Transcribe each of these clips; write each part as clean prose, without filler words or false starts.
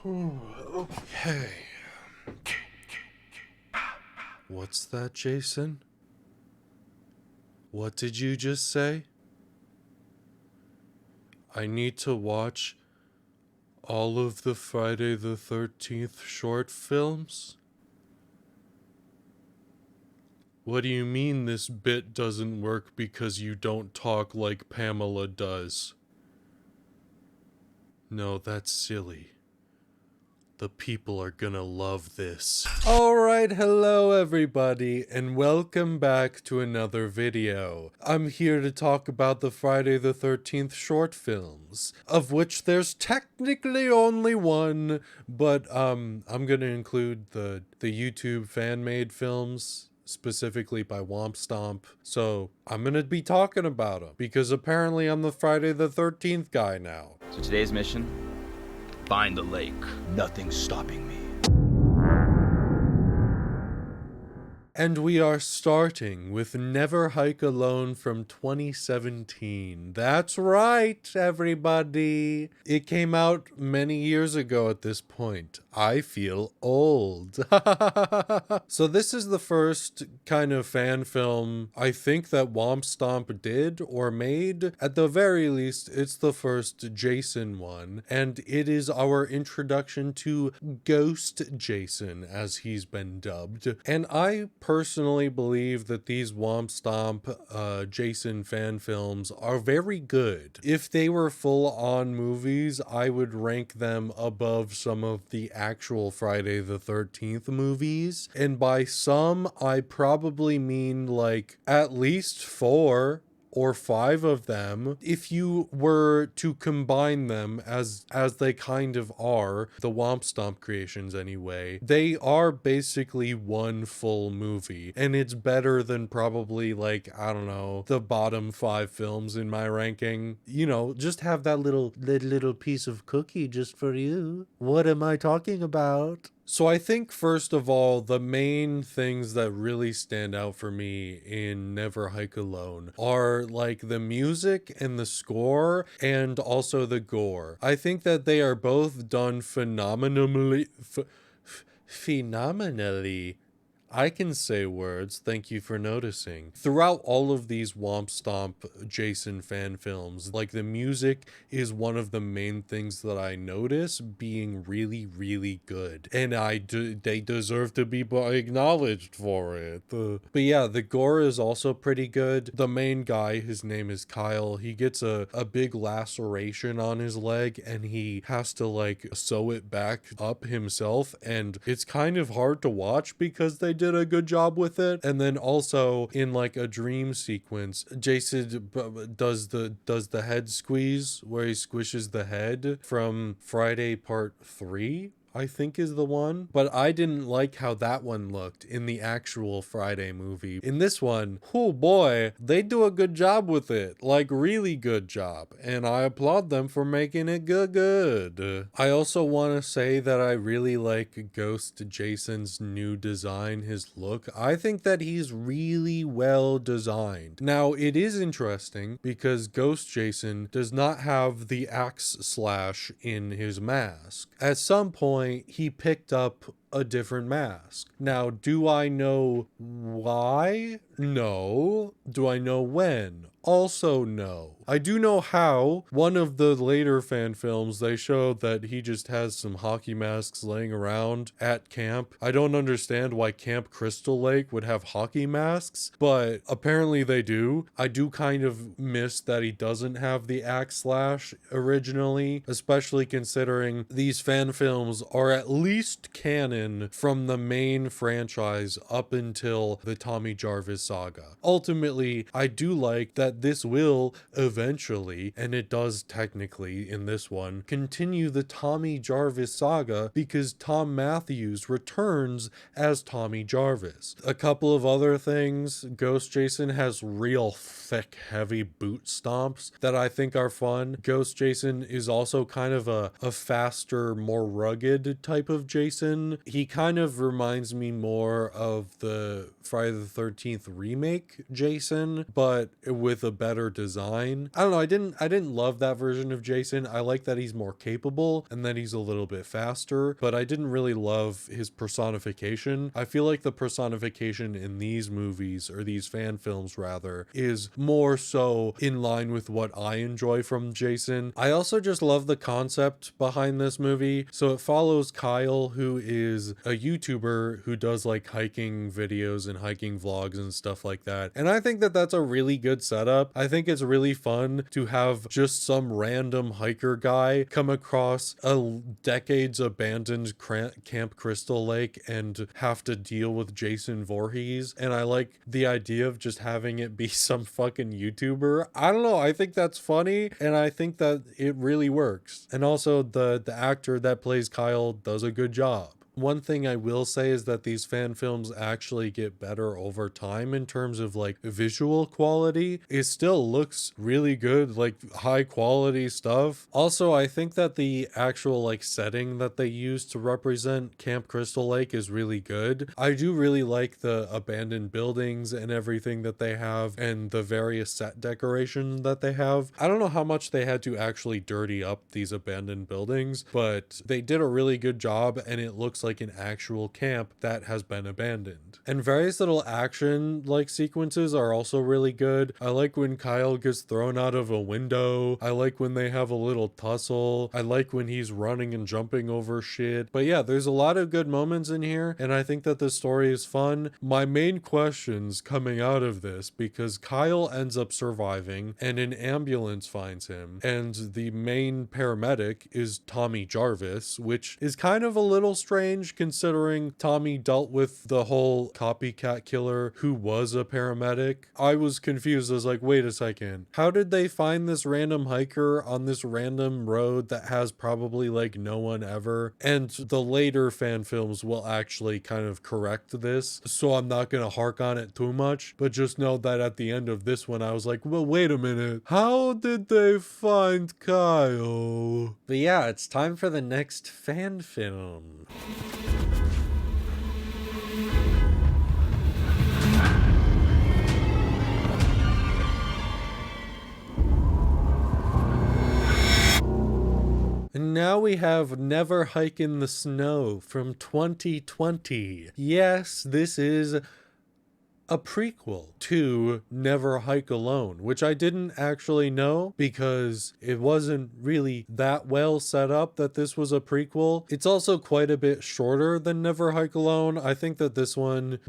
Okay. What's that, Jason? What did you just say? I need to watch all of the Friday the 13th short films? What do you mean this bit doesn't work because you don't talk like Pamela does? No, that's silly. The people are gonna love this. Alright, hello everybody, and welcome back to another video. I'm here to talk about the Friday the 13th short films, of which there's technically only one, but I'm gonna include the YouTube fan-made films, specifically by Womp Stomp. So I'm gonna be talking about them, because apparently I'm the Friday the 13th guy now. So today's mission, find the lake. Nothing's stopping me. And we are starting with Never Hike Alone from 2017. That's right, everybody. It came out many years ago at this point. I feel old. So this is the first kind of fan film I think that Womp Stomp did or made. At the very least, it's the first Jason one. And it is our introduction to Ghost Jason, as he's been dubbed. And I personally believe that these Womp Stomp Jason fan films are very good. If they were full-on movies, I would rank them above some of the actual Friday the 13th movies. And by some, I probably mean like at least 4 or 5 of them, if you were to combine them as they kind of are, the Womp Stomp creations anyway, they are basically one full movie, and it's better than probably, like, I don't know, the bottom 5 films in my ranking. You know, just have that little piece of cookie just for you. What am I talking about? So I think, first of all, the main things that really stand out for me in Never Hike Alone are like the music and the score and also the gore. I think that they are both done phenomenally. Phenomenally. I can say words, thank you for noticing. Throughout all of these Womp Stomp Jason fan films, like the music is one of the main things that I notice being really, really good. And they deserve to be acknowledged for it. But yeah, the gore is also pretty good. The main guy, his name is Kyle, he gets a big laceration on his leg and he has to like sew it back up himself. And it's kind of hard to watch because they did a good job with it. And then also in like a dream sequence, Jason does the head squeeze where he squishes the head from Friday Part 3, I think is the one. But I didn't like how that one looked in the actual Friday movie. In this one, oh boy, they do a good job with it. Like, really good job. And I applaud them for making it good. I also want to say that I really like Ghost Jason's new design, his look. I think that he's really well designed. Now, it is interesting because Ghost Jason does not have the axe slash in his mask. At some point, he picked up a different mask. Now, do I know why? No. Do I know when? Also no. I do know how. One of the later fan films, they showed that he just has some hockey masks laying around at camp. I don't understand why Camp Crystal Lake would have hockey masks, but apparently they do. I do kind of miss that he doesn't have the axe slash originally, especially considering these fan films are at least canon from the main franchise up until the Tommy Jarvis saga. Ultimately, I do like that this will eventually, and it does technically in this one, continue the Tommy Jarvis saga because Tom Matthews returns as Tommy Jarvis. A couple of other things, Ghost Jason has real thick, heavy boot stomps that I think are fun. Ghost Jason is also kind of a faster, more rugged type of Jason. he kind of reminds me more of the Friday the 13th remake Jason, but with a better design. I don't know, I didn't love that version of Jason. I like that he's more capable and that he's a little bit faster, but I didn't really love his personification. I feel like the personification in these movies, or these fan films rather, is more so in line with what I enjoy from Jason. I also just love the concept behind this movie. So it follows Kyle, who is a YouTuber who does like hiking videos and hiking vlogs and stuff like that. And I think that that's a really good setup. I think it's really fun to have just some random hiker guy come across a decades abandoned Camp Crystal Lake and have to deal with Jason Voorhees. And I like the idea of just having it be some fucking YouTuber. I don't know. I think that's funny, and I think that it really works. And also the actor that plays Kyle does a good job. One thing I will say is that these fan films actually get better over time in terms of like visual quality. It still looks really good, like high quality stuff. Also, I think that the actual like setting that they use to represent Camp Crystal Lake is really good. I do really like the abandoned buildings and everything that they have, and the various set decoration that they have. I don't know how much they had to actually dirty up these abandoned buildings, but they did a really good job, and it looks like an actual camp that has been abandoned. And various little action like sequences are also really good. I like when Kyle gets thrown out of a window. I like when they have a little tussle. I like when he's running and jumping over shit. But yeah, there's a lot of good moments in here, and I think that the story is fun. My main questions coming out of this, because Kyle ends up surviving and an ambulance finds him, and the main paramedic is Tommy Jarvis, which is kind of a little strange considering Tommy dealt with the whole copycat killer who was a paramedic. I was confused. I was like, wait a second. How did they find this random hiker on this random road that has probably like no one ever? And the later fan films will actually kind of correct this, so I'm not going to hark on it too much, but just know that at the end of this one, I was like, well, wait a minute. How did they find Kyle? But yeah, it's time for the next fan film. And now we have Never Hike in the Snow from 2020. Yes, this is a prequel to Never Hike Alone, which I didn't actually know because it wasn't really that well set up that this was a prequel. It's also quite a bit shorter than Never Hike Alone. I think that this one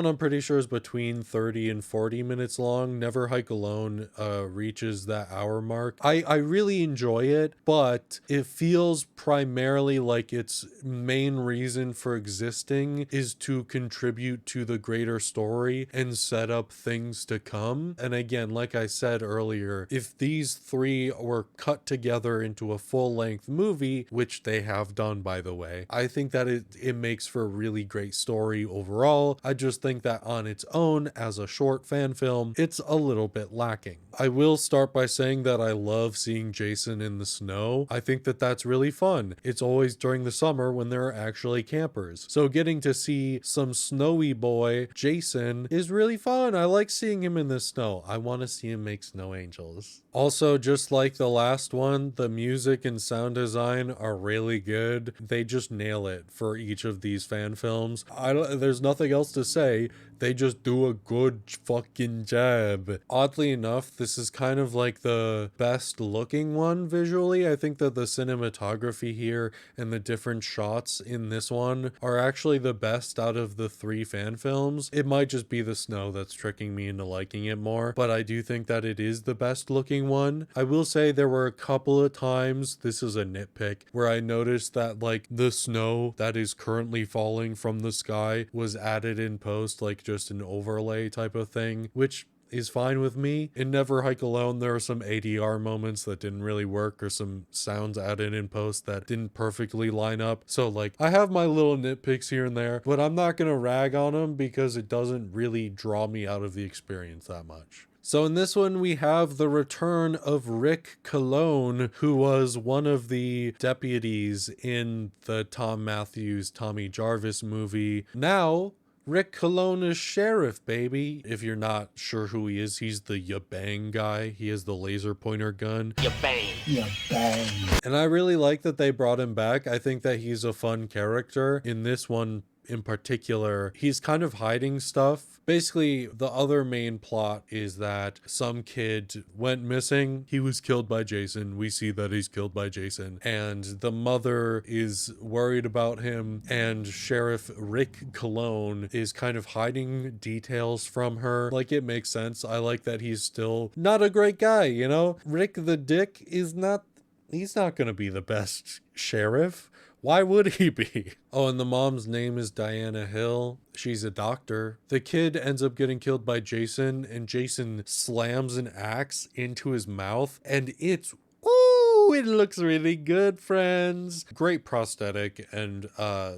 I'm pretty sure is between 30 and 40 minutes long. Never Hike Alone reaches that hour mark. I really enjoy it, but it feels primarily like its main reason for existing is to contribute to the greater story and set up things to come. And again, like I said earlier, if these three were cut together into a full-length movie, which they have done by the way, I think that it makes for a really great story overall. I just think that on its own, as a short fan film, it's a little bit lacking. I will start by saying that I love seeing Jason in the snow. I think that that's really fun. It's always during the summer when there are actually campers. So getting to see some snowy boy, Jason, is really fun. I like seeing him in the snow. I want to see him make snow angels. Also, just like the last one, the music and sound design are really good. They just nail it for each of these fan films. There's nothing else to say. They just do a good fucking job. Oddly enough, this is kind of like the best looking one visually. I think that the cinematography here and the different shots in this one are actually the best out of the three fan films. It might just be the snow that's tricking me into liking it more, but I do think that it is the best looking one. I will say there were a couple of times, this is a nitpick, where I noticed that like the snow that is currently falling from the sky was added in post, like just an overlay type of thing, which is fine with me. In Never Hike Alone, there are some ADR moments that didn't really work, or some sounds added in post that didn't perfectly line up. So like, I have my little nitpicks here and there, but I'm not gonna rag on them because it doesn't really draw me out of the experience that much. So in this one, we have the return of Rick Cologne, who was one of the deputies in the Tom Matthews, Tommy Jarvis movie. Now, Rick Cologne is sheriff, baby. If you're not sure who he is, he's the ya bang guy. He has the laser pointer gun. You bang. You bang. And I really like that they brought him back. I think that he's a fun character. In this one in particular, he's kind of hiding stuff. Basically, the other main plot is that some kid went missing. He was killed by Jason. We see that he's killed by Jason. And the mother is worried about him. And Sheriff Rick Cologne is kind of hiding details from her. Like, it makes sense. I like that he's still not a great guy, you know? Rick the Dick is not... He's not going to be the best sheriff. Why would he be? Oh, and the mom's name is Diana Hill. She's a doctor. The kid ends up getting killed by Jason, and Jason slams an axe into his mouth, and it's... Ooh, it looks really good, friends. Great prosthetic and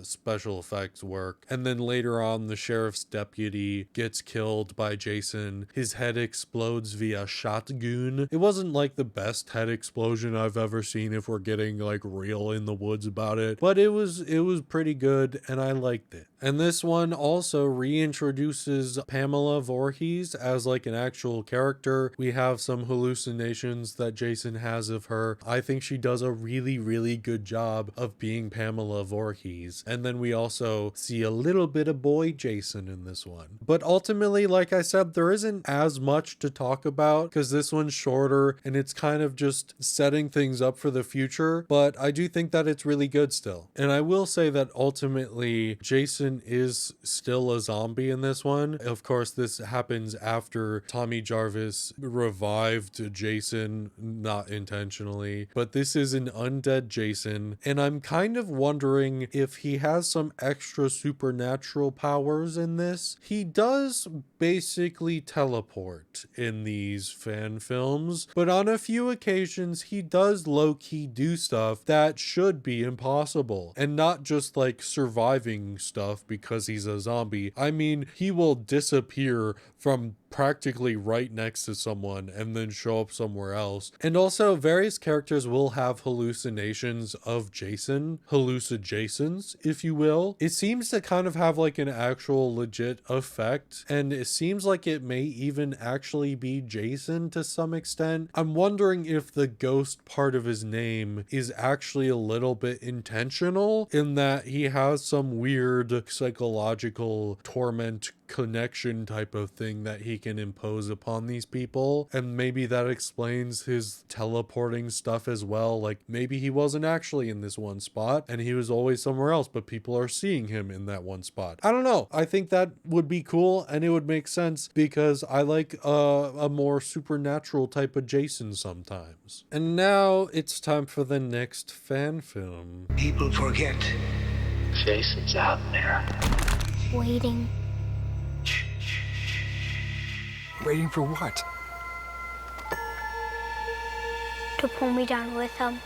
special effects work. And then later on, the sheriff's deputy gets killed by Jason. His head explodes via shotgun. It wasn't like the best head explosion I've ever seen, if we're getting like real in the woods about it, but it was pretty good and I liked it. And this one also reintroduces Pamela Voorhees as like an actual character. We have some hallucinations that Jason has of her. I think she does a really, really good job of being Pamela Voorhees. And then we also see a little bit of boy Jason in this one. But ultimately, like I said, there isn't as much to talk about because this one's shorter and it's kind of just setting things up for the future. But I do think that it's really good still. And I will say that ultimately, Jason is still a zombie in this one. Of course, this happens after Tommy Jarvis revived Jason, not intentionally, but this is an undead Jason, and I'm kind of wondering if he has some extra supernatural powers in this. He does basically teleport in these fan films, but on a few occasions he does low-key do stuff that should be impossible, and not just like surviving stuff because he's a zombie. I mean, he will disappear from practically right next to someone and then show up somewhere else. And also, various characters will have hallucinations of Jason, hallucinations, if you will. It seems to kind of have like an actual legit effect, and it seems like it may even actually be Jason to some extent. I'm wondering if the ghost part of his name is actually a little bit intentional, in that he has some weird psychological torment connection type of thing that he can impose upon these people, and maybe that explains his teleporting stuff as well. Like, maybe he wasn't actually in this one spot and he was always somewhere else, but people are seeing him in that one spot. I don't know. I think that would be cool and it would make sense because I like a more supernatural type of Jason sometimes. And now it's time for the next fan film. People forget. Jason's out there. Waiting. Waiting for what? To pull me down with him.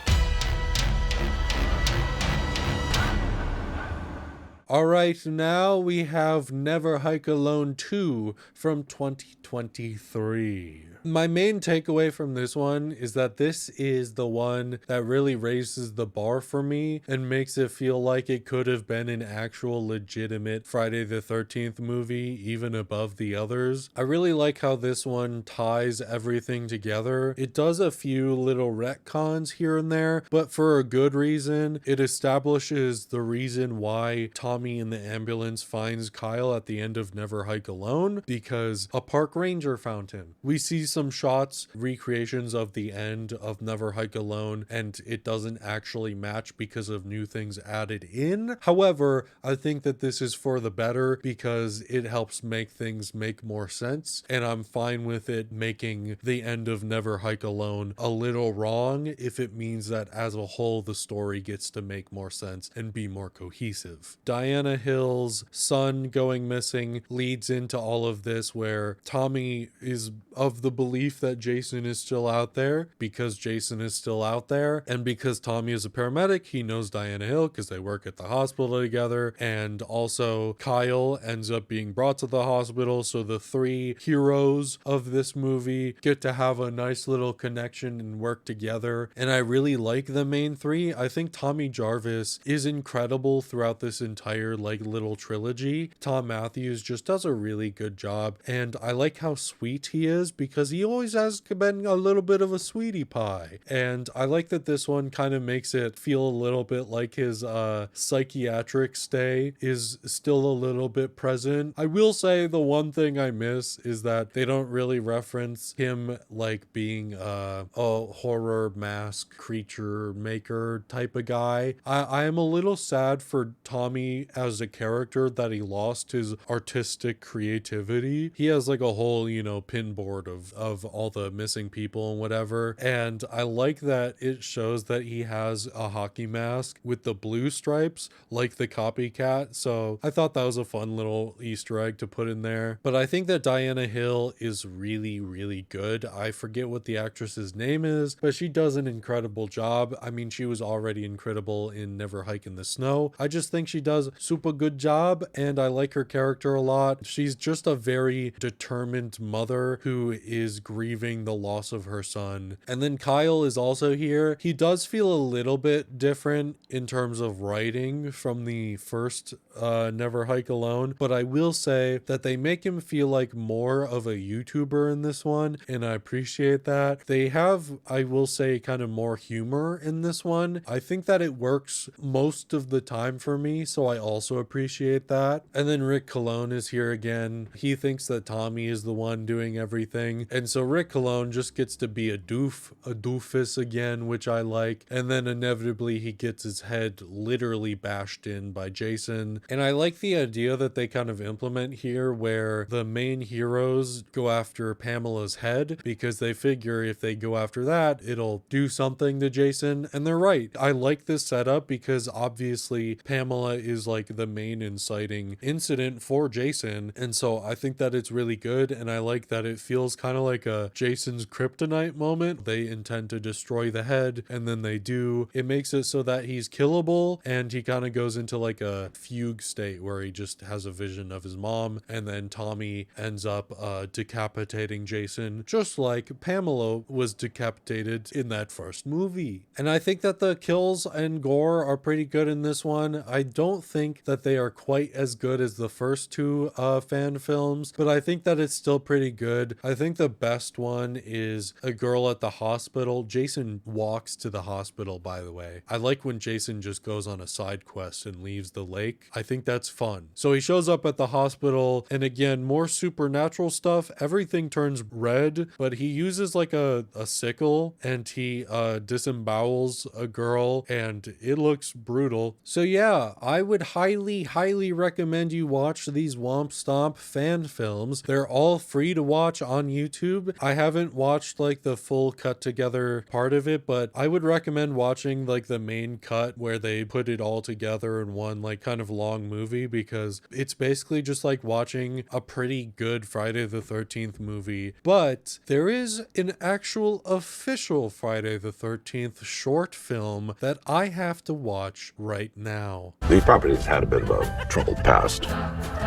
All right, now we have Never Hike Alone 2 from 2023. My main takeaway from this one is that this is the one that really raises the bar for me and makes it feel like it could have been an actual legitimate Friday the 13th movie, even above the others. I really like how this one ties everything together. It does a few little retcons here and there, but for a good reason. It establishes the reason why Tommy in the ambulance finds Kyle at the end of Never Hike Alone, because a park ranger found him. We see some shots, recreations of the end of Never Hike Alone, and it doesn't actually match because of new things added in. However, I think that this is for the better because it helps make things make more sense, and I'm fine with it making the end of Never Hike Alone a little wrong if it means that as a whole the story gets to make more sense and be more cohesive. Diana Hill's son going missing leads into all of this, where Tommy is of the belief belief that Jason is still out there because Jason is still out there. And because Tommy is a paramedic, he knows Diana Hill because they work at the hospital together. And also Kyle ends up being brought to the hospital. So the three heroes of this movie get to have a nice little connection and work together. And I really like the main three. I think Tommy Jarvis is incredible throughout this entire like little trilogy. Tom Matthews just does a really good job. And I like how sweet he is because he always has been a little bit of a sweetie pie. And I like that this one kind of makes it feel a little bit like his psychiatric stay is still a little bit present. I will say the one thing I miss is that they don't really reference him like being a horror mask creature maker type of guy. I am a little sad for Tommy as a character that he lost his artistic creativity. He has like a whole, pinboard of all the missing people and whatever. And I like that it shows that he has a hockey mask with the blue stripes like the copycat. So I thought that was a fun little Easter egg to put in there. But I think that Diana Hill is really, really good. I forget what the actress's name is, but she does an incredible job. I mean, she was already incredible in Never Hike in the Snow. I just think she does super good job and I like her character a lot. She's just a very determined mother who is grieving the loss of her son. And then Kyle is also here. He does feel a little bit different in terms of writing from the first Never Hike Alone, but I will say that they make him feel like more of a YouTuber in this one, and I appreciate that. They have, I will say, kind of more humor in this one. I think that it works most of the time for me, so I also appreciate that. And then Rick Cologne is here again. He thinks that Tommy is the one doing everything, and so Rick Cologne just gets to be a doofus again, which I like. And then inevitably he gets his head literally bashed in by Jason. And I like the idea that they kind of implement here where the main heroes go after Pamela's head because they figure if they go after that, it'll do something to Jason. And they're right. I like this setup because obviously Pamela is like the main inciting incident for Jason. And so I think that it's really good. And I like that it feels kind of like a Jason's kryptonite moment. They intend to destroy the head and then they do. It makes it so that he's killable and he kind of goes into like a fugue state where he just has a vision of his mom and then Tommy ends up decapitating Jason just like Pamela was decapitated in that first movie. And I think that the kills and gore are pretty good in this one. I don't think that they are quite as good as the first two fan films, but I think that it's still pretty good. I think the best one is a girl at the hospital. Jason walks to the hospital, by the way. I like when Jason just goes on a side quest and leaves the lake. I think that's fun. So he shows up at the hospital and again, more supernatural stuff. Everything turns red, but he uses like a sickle and he disembowels a girl and it looks brutal. So yeah, I would highly recommend you watch these Womp Stomp fan films. They're all free to watch on YouTube. I haven't watched like the full cut together part of it, but I would recommend watching like the main cut where they put it all together in one like kind of long movie because it's basically just like watching a pretty good Friday the 13th movie. But there is an actual official Friday the 13th short film that I have to watch right now. The property's had a bit of a troubled past.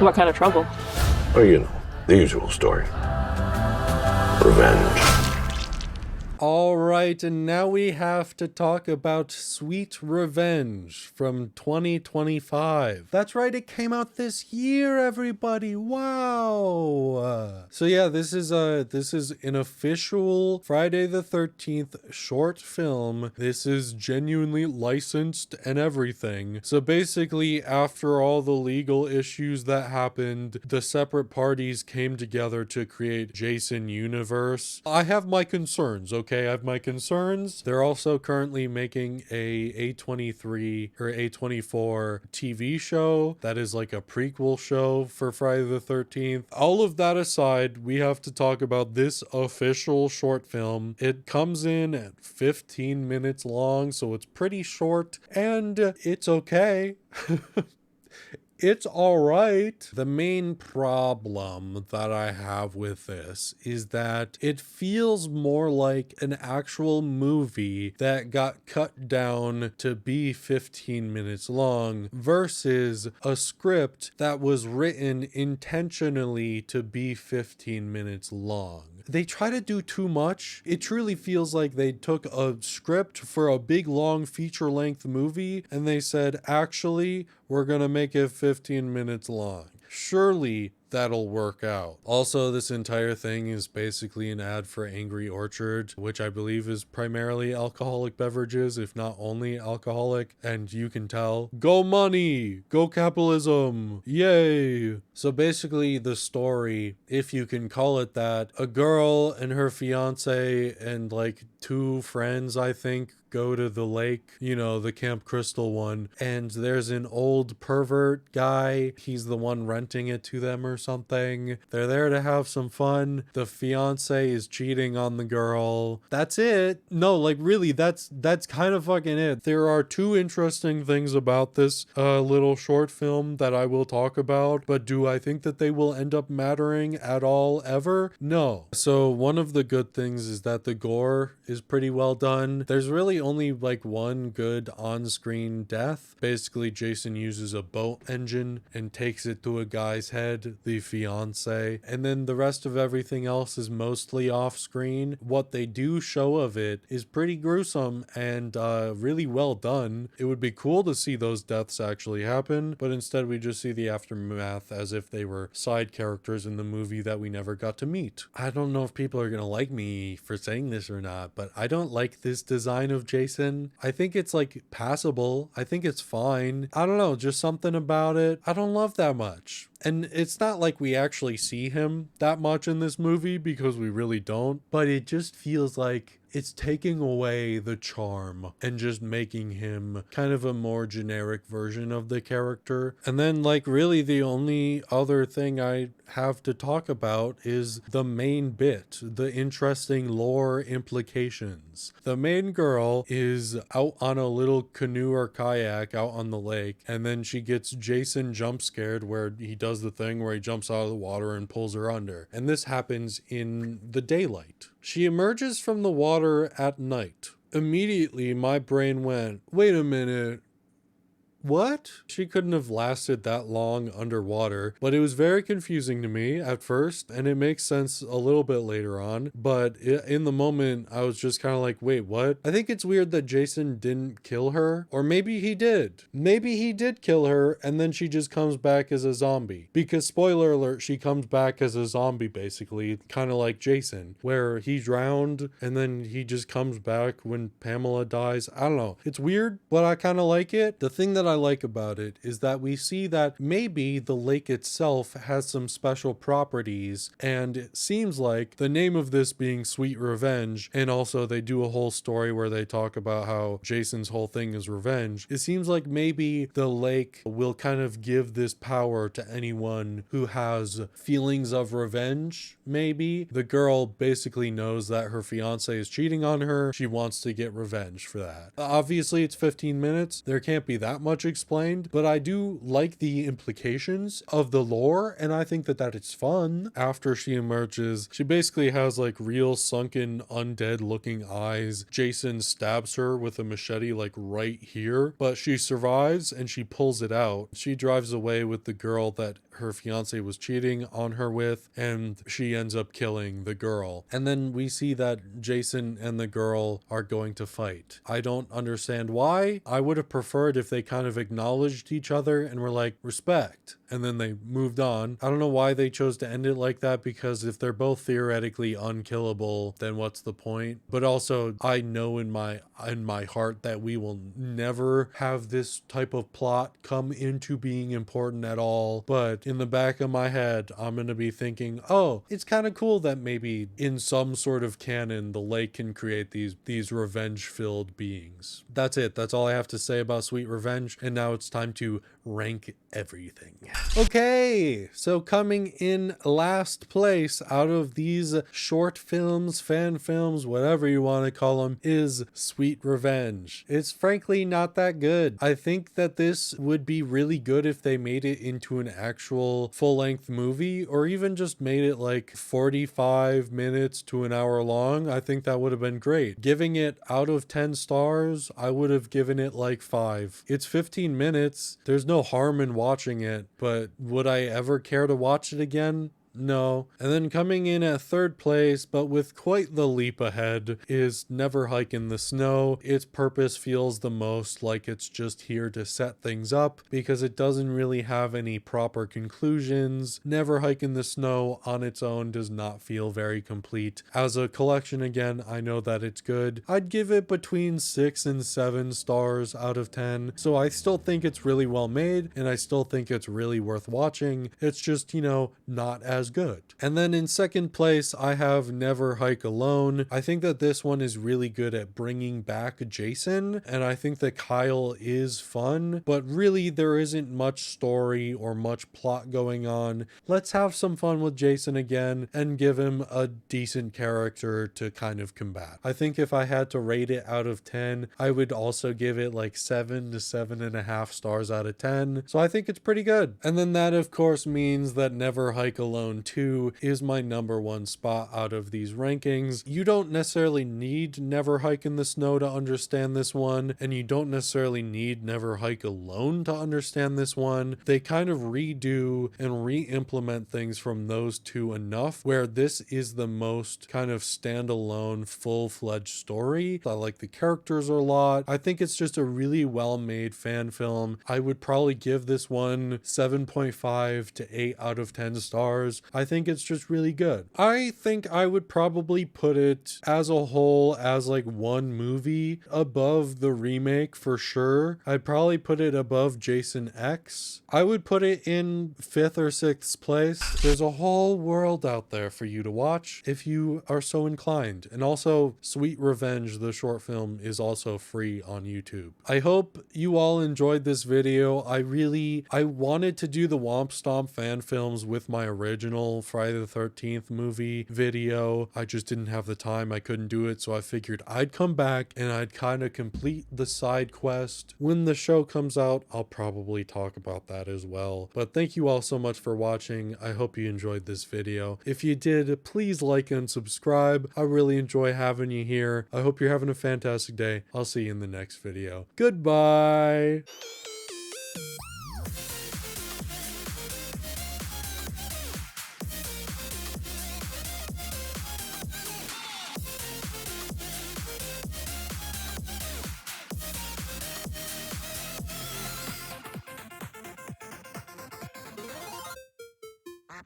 What kind of trouble? Oh, you know, the usual story. Revenge. All right, and now we have to talk about Sweet Revenge from 2025. That's right, it came out this year, everybody. Wow. So yeah, this is an official Friday the 13th short film. This is genuinely licensed and everything. So basically, after all the legal issues that happened, the separate parties came together to create Jason Universe. I have my concerns, okay? I have my concerns. They're also currently making a A23 or A24 TV show that is like a prequel show for Friday the 13th. All of that aside, we have to talk about this official short film. It comes in at 15 minutes long, so it's pretty short and it's okay. It's all right. The main problem that I have with this is that it feels more like an actual movie that got cut down to be 15 minutes long versus a script that was written intentionally to be 15 minutes long. They try to do too much. It truly feels like they took a script for a big, long, feature-length movie and they said, actually, we're gonna make it 15 minutes long. Surely that'll work out. Also, this entire thing is basically an ad for Angry Orchard, which I believe is primarily alcoholic beverages, if not only alcoholic. And you can tell, go money, go capitalism, yay. So basically the story, if you can call it that, a girl and her fiance and like 2 friends, I think, go to the lake, you know, the Camp Crystal one, and there's an old pervert guy. He's the one renting it to them or something. They're there to have some fun. The fiance is cheating on the girl. That's it. No, like really, that's kind of fucking it. There are 2 interesting things about this little short film that I will talk about, but do I think that they will end up mattering at all ever? No. So one of the good things is that the gore is pretty well done. There's really only like one good on-screen death. Basically, Jason uses a boat engine and takes it to a guy's head, the fiance, and then the rest of everything else is mostly off-screen. What they do show of it is pretty gruesome and really well done. It would be cool to see those deaths actually happen, but instead we just see the aftermath as if they were side characters in the movie that we never got to meet. I don't know if people are gonna like me for saying this or not, but I don't like this design of Jason. I think it's like passable. I think it's fine. I don't know, just something about it I don't love that much. And it's not like we actually see him that much in this movie because we really don't, but it just feels like it's taking away the charm and just making him kind of a more generic version of the character. And then like really the only other thing I have to talk about is the main bit, the interesting lore implications. The main girl is out on a little canoe or kayak out on the lake, and then she gets Jason jump scared where he does the thing where he jumps out of the water and pulls her under. And this happens in the daylight. She emerges from the water at night. Immediately, my brain went, wait a minute. What? She couldn't have lasted that long underwater, but it was very confusing to me at first, and it makes sense a little bit later on, but in the moment, I was just kind of like, wait, what? I think it's weird that Jason didn't kill her, or maybe he did. Maybe he did kill her, and then she just comes back as a zombie. Because, spoiler alert, she comes back as a zombie, basically, kind of like Jason, where he drowned, and then he just comes back when Pamela dies. I don't know. It's weird, but I kind of like it. The thing that I like about it is that we see that maybe the lake itself has some special properties, and it seems like the name of this being Sweet Revenge, and also they do a whole story where they talk about how Jason's whole thing is revenge. It seems like maybe the lake will kind of give this power to anyone who has feelings of revenge. Maybe the girl basically knows that her fiance is cheating on her. She wants to get revenge for that. Obviously it's 15 minutes. There can't be that much explained, but I do like the implications of the lore, and I think that it's fun. After she emerges, she basically has like real sunken undead looking eyes. Jason stabs her with a machete like right here, but she survives and she pulls it out. She drives away with the girl that her fiance was cheating on her with, and she ends up killing the girl. And then we see that Jason and the girl are going to fight. I don't understand why. I would have preferred if they kind of acknowledged each other and were like, respect, and then they moved on. I don't know why they chose to end it like that, because if they're both theoretically unkillable, then what's the point? But also, I know in my heart that we will never have this type of plot come into being important at all. But in the back of my head, I'm going to be thinking, oh, it's kind of cool that maybe in some sort of canon, the lake can create these revenge-filled beings. That's it. That's all I have to say about Sweet Revenge. much. And now it's time to rank everything. Okay, so coming in last place out of these short films, fan films, whatever you want to call them, is Sweet Revenge. It's frankly not that good. I think that this would be really good if they made it into an actual full-length movie, or even just made it like 45 minutes to an hour long. I think that would have been great. Giving it out of 10 stars, I would have given it like 5. It's 15 minutes. There's no harm in watching it, but would I ever care to watch it again? No. And then coming in at third place, but with quite the leap ahead, is Never Hike in the Snow. Its purpose feels the most like it's just here to set things up, because it doesn't really have any proper conclusions. Never Hike in the Snow on its own does not feel very complete. As a collection, again, I know that it's good. I'd give it between 6 and 7 stars out of 10. So I still think it's really well made, and I still think it's really worth watching. It's just, not as good. And then in second place, I have Never Hike Alone. I think that this one is really good at bringing back Jason, and I think that Kyle is fun, but really there isn't much story or much plot going on. Let's have some fun with Jason again and give him a decent character to kind of combat. I think if I had to rate it out of 10, I would also give it like 7 to 7.5 stars out of 10. So I think it's pretty good. And then that of course means that Never Hike Alone 2 is my number one spot out of these rankings. You don't necessarily need Never Hike in the Snow to understand this one, and you don't necessarily need Never Hike Alone to understand this one. They kind of redo and re-implement things from those two enough where this is the most kind of standalone, full-fledged story. I like the characters a lot. I think it's just a really well-made fan film. I would probably give this one 7.5 to 8 out of 10 stars. I think it's just really good. I think I would probably put it as a whole as like one movie above the remake for sure. I'd probably put it above Jason X. I would put it in 5th or 6th place. There's a whole world out there for you to watch if you are so inclined. And also Sweet Revenge, the short film, is also free on YouTube. I hope you all enjoyed this video. I wanted to do the Womp Stomp fan films with my original Friday the 13th movie video. I just didn't have the time. I couldn't do it. So I figured I'd come back and I'd kind of complete the side quest. When the show comes out, I'll probably talk about that as well. But thank you all so much for watching. I hope you enjoyed this video. If you did, please like and subscribe. I really enjoy having you here. I hope you're having a fantastic day. I'll see you in the next video. Goodbye.